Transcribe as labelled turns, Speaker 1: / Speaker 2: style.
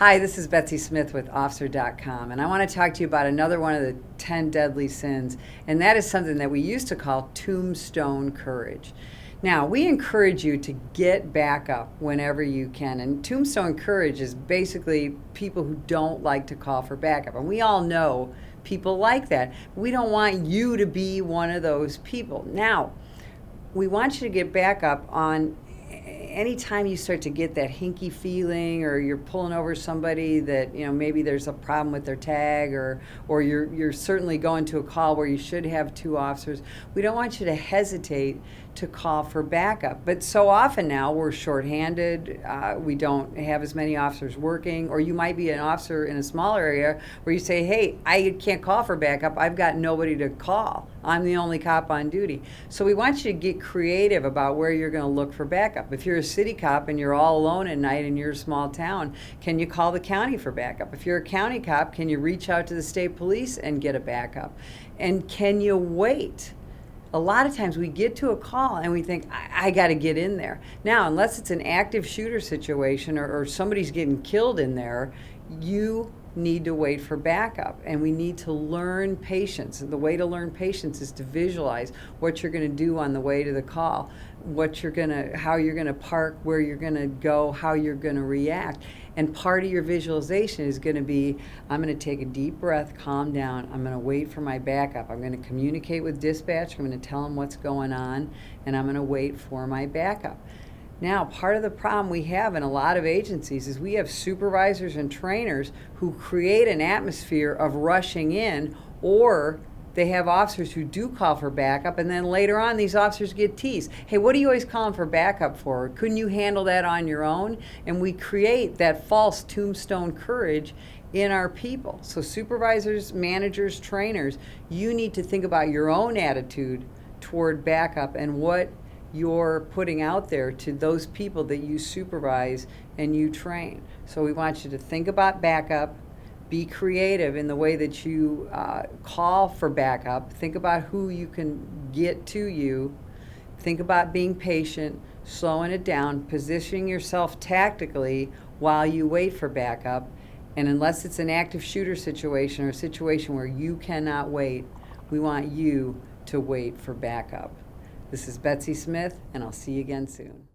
Speaker 1: Hi, this is Betsy Smith with Officer.com, and I want to talk to you about another one of the 10 deadly sins, and that is something that we used to call tombstone courage. Now, we encourage you to get back up whenever you can, and tombstone courage is basically people who don't like to call for backup, and we all know people like that. We don't want you to be one of those people. Now, we want you to get back up on anytime you start to get that hinky feeling, or you're pulling over somebody that maybe there's a problem with their tag, or you're certainly going to a call where you should have two officers. We don't want you to hesitate to call for backup. But so often now we're shorthanded, we don't have as many officers working, or you might be an officer in a smaller area where you say, hey, I can't call for backup, I've got nobody to call, I'm the only cop on duty. So we want you to get creative about where you're going to look for backup. If you're a city cop and you're all alone at night in your small town, can you call the county for backup? If you're a county cop, can you reach out to the state police and get a backup? And can you wait? A lot of times we get to a call and we think, I got to get in there. Now, unless it's an active shooter situation or somebody's getting killed in there, you need to wait for backup, and we need to learn patience. And the way to learn patience is to visualize what you're going to do on the way to the call, how you're going to park, where you're going to go, how you're going to react. And part of your visualization is going to be, I'm going to take a deep breath, calm down, I'm going to wait for my backup, I'm going to communicate with dispatch, I'm going to tell them what's going on, and I'm going to wait for my backup. Now, part of the problem we have in a lot of agencies is we have supervisors and trainers who create an atmosphere of rushing in, or they have officers who do call for backup, and then later on these officers get teased. Hey, what are you always calling for backup for? Couldn't you handle that on your own? And we create that false tombstone courage in our people. So supervisors, managers, trainers, you need to think about your own attitude toward backup and what you're putting out there to those people that you supervise and you train. So we want you to think about backup, be creative in the way that you call for backup, think about who you can get to you, think about being patient, slowing it down, positioning yourself tactically while you wait for backup. And unless it's an active shooter situation or a situation where you cannot wait, we want you to wait for backup. This is Betsy Smith, and I'll see you again soon.